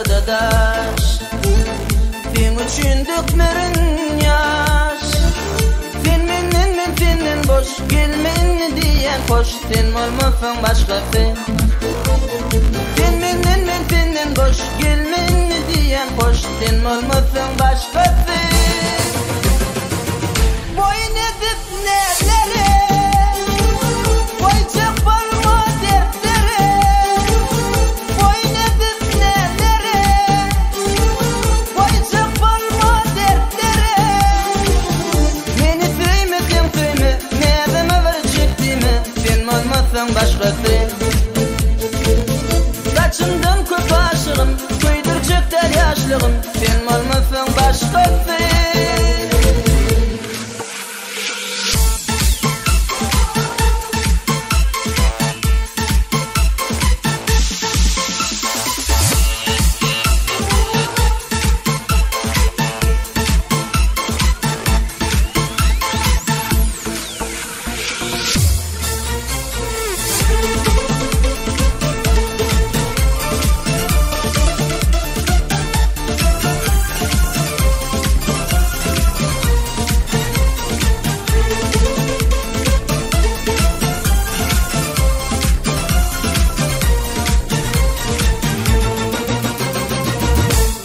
dadaş. Sen üçün dökmerin yaş. Senin boş gelmen diyen hoş. Sen olmasın başkası. Senin boş gelmen diyen hoş. Sen olmasın başkası. Boyun edip nerelere, boyacak parma dertlere. Boyun edip nerelere, boyacak parma dertlere. Beni söymedin ne deme verecektiğimi. Sen olmasın başkası. Saçımdan köp aşığım, köydürcek der yaşlığım. Sen olmasın başkası.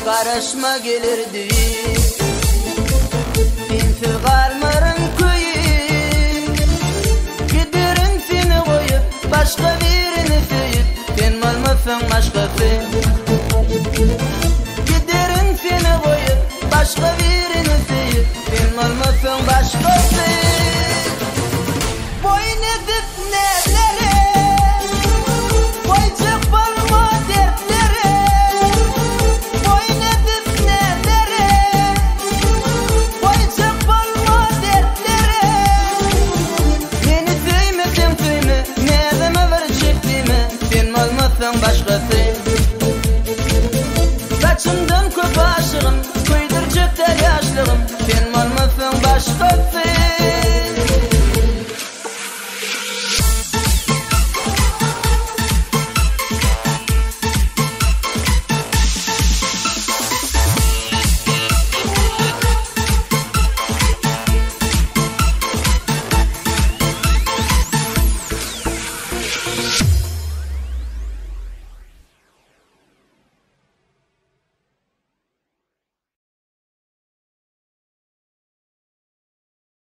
Karışma gelirdi. Sensiz kalmarın köyü. Giderim seni koyup başka birini söyüp. Sen olmasın başkası. Giderim seni koyup başka birini söyüp. Sen olmasın başkası. Boyun edip nerelere, boyacak parma dertlere. Boyun edip nerelere, boyacak parma dertlere. Beni söymedin ne deme verecektiğimi. Sen olmasın başkası.